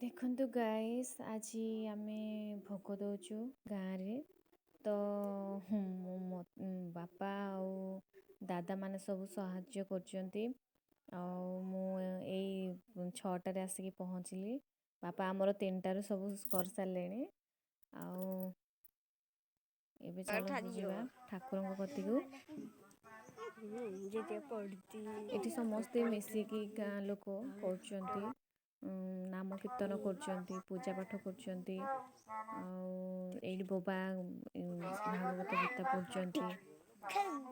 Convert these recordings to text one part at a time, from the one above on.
ଦେଖନ୍ତୁ ଗାଇସ୍, ଆଜି ଆମେ ଭୋଗ ଦଉଛୁ ଗାଁରେ। ତ ବାପା ଆଉ ଦାଦାମାନେ ସବୁ ସାହାଯ୍ୟ କରୁଛନ୍ତି। ଆଉ ମୁଁ ଏଇ 6ଟାରେ ଆସିକି ପହଞ୍ଚିଲି। ବାପା ଆମର 3ଟାରୁ ସବୁ କରିସାରିଲେଣି। ଆଉ ଏବେ ଚାଲନ୍ତୁ ଯିବା ଠାକୁରଙ୍କ କତିକୁ। ଏଠି ସମସ୍ତେ ମିଶିକି ଗାଁ ଲୋକ କରୁଛନ୍ତି। ନାମ କୀର୍ତ୍ତନ କରୁଛନ୍ତି, ପୂଜା ପାଠ କରୁଛନ୍ତି। ଆଉ ଏଇଠି ବୋବା ଭାଗବତ ଗୀତା ପଢ଼ୁଛନ୍ତି।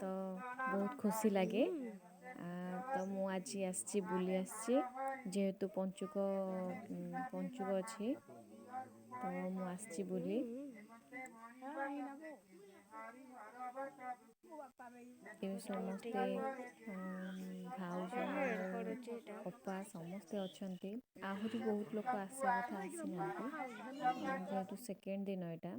ତ ବହୁତ ଖୁସି ଲାଗେ। ତ ମୁଁ ଆଜି ଆସିଛି, ବୁଲି ଆସିଛି। ଯେହେତୁ ପଞ୍ଚୁକ ଅଛି, ତ ମୁଁ ଆସିଛି ବୁଲି। ଏବେ ସମସ୍ତେ ଭାଉଜ ଆଉ ଅପା ସମସ୍ତେ ଅଛନ୍ତି। ଆହୁରି ବହୁତ ଲୋକ ଆସିବା କଥା ଆସିନାହାନ୍ତି, ଯେହେତୁ ସେକେଣ୍ଡ ଦିନ ଏଇଟା।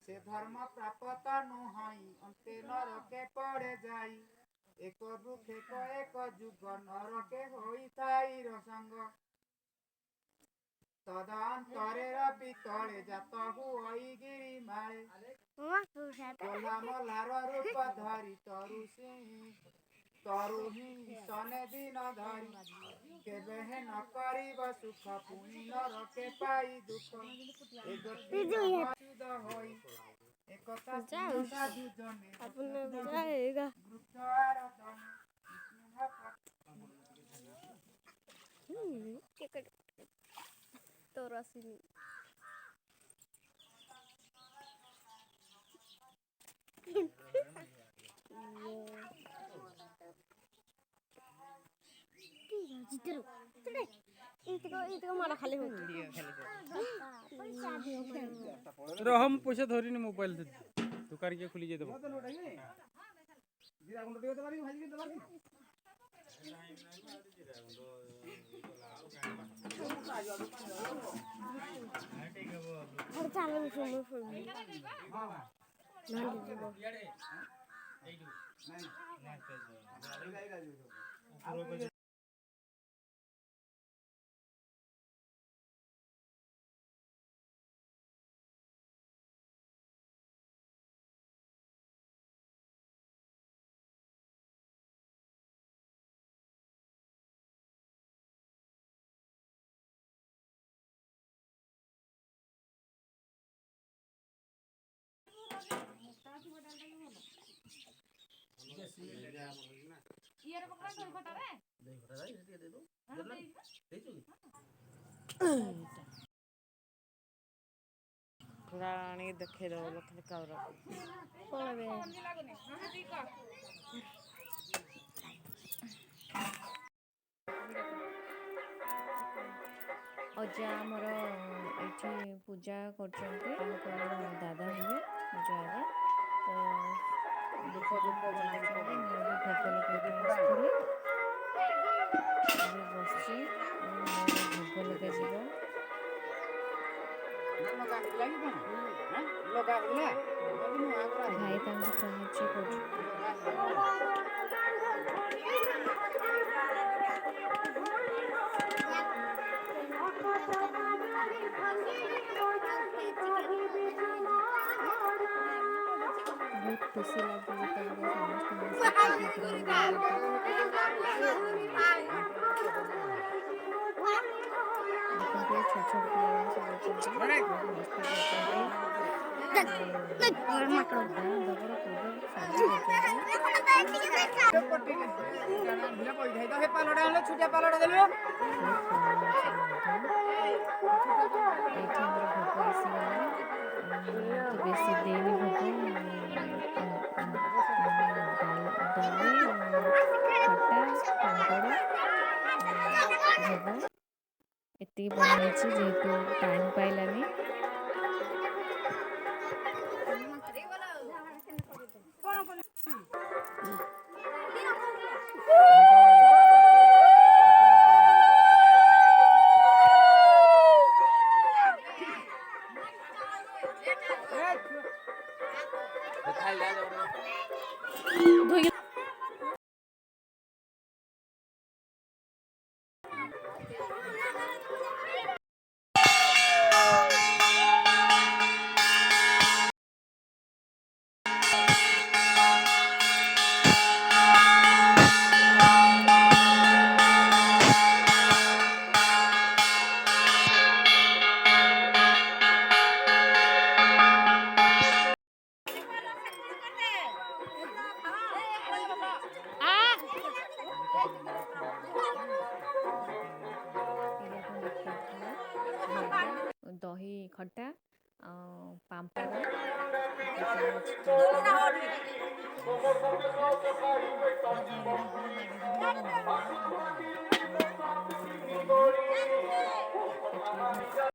ସେ ଧର୍ମ ପ୍ରାପତ ନୁହଁ ଅନ୍ତେ ନରକେ ପଡେ ଯାଇ। ଏକ ବୃକ୍ଷେ ଏକ ଯୁଗ ନରକେ ହୋଇଥାଇ ରସଙ୍ଗ। ତଦନ୍ତରେ ରବି ତଳେ ଜାତ ହୁଅଇ ଗିରି ମାଳେ। କୋଲା ମଲାର ରୂପ ଧରି ତରୁହିଁ ସନେ ଦିନ ଧରି। କେବେ ହେ ନ କରିବ ସୁଖ ପୁଣି ନରକେ ପାଇ ଦୁଃଖ। ଏ ଗୋଟି ଅଚ୍ୟୁତ ହୋଇ ଏକତା ସାଧୁ ଜନେ ବୃକ୍ଷ ଆରାଧନା। ତୋର ଆସିନି। ରହ ମୁଁ ପଇସା ଧରିନି ମୋବାଇଲ ଦୋକାନ କିଏ ଖୋଲି ଯାଇଦବ। ଆଣିକି ଦେଖେଇଦବ ଖାଲି କାଉର କଣ ଅଜା ଆମର ଏଇଠି ପୂଜା କରୁଛନ୍ତି। ତାଙ୍କୁ ଆମର ଦାଦା ହେବେ ଅଜା ଆଜ୍ଞା। ତ ସେଠି ପୂଜା କରୁଛନ୍ତି। ମୁଁ ବି ଭୋଗ ଲଗେଇବା ପାଇଁ ଆସିଥିଲି। ଏବେ ବସିଛି, ଏବେ ମୋର ଭୋଗ ଲଗାଯିବ। ଭାଇ ତାଙ୍କୁ ସାହାଯ୍ୟ କରୁଛନ୍ତି। ବହୁତ ଖୁସି ଲାଗେ ଯେତେବେଳେ ସମସ୍ତେ ମିଶିକି ଠାକୁରଙ୍କ ଭୋଗ ଦେଖନ୍ତୁ, ଛୋଟ ଛୋଟ ପିଲାମାନେ ସବୁ ଅଛନ୍ତି, ବହୁତ ମସ୍ତି କରୁଛନ୍ତି। ଏଇଠି ଆମର ଭୋଗ ଆସିଗଲା। ମୁଁ ତ ବେଶୀ ଦେଇନି ଭୋଗ। ମାନେ ଡାଲି ଆଉ ଖଟା, ପାମ୍ପଡ଼ ଆଉ ଭୋଗ ଏତିକି ବନେଇଛି, ଯେହେତୁ ଟାଇମ୍ ପାଇଲାନି। ଧୋଇକି ଏଇଠି ଆପଣ ଦେଖିପାରୁଥିବେ ଦହି ଖଟା ପାମ୍ପଡ଼ ଏଇଟା ହେଉଛି ପାମ୍ପଡ଼ ଆଉ ଦହି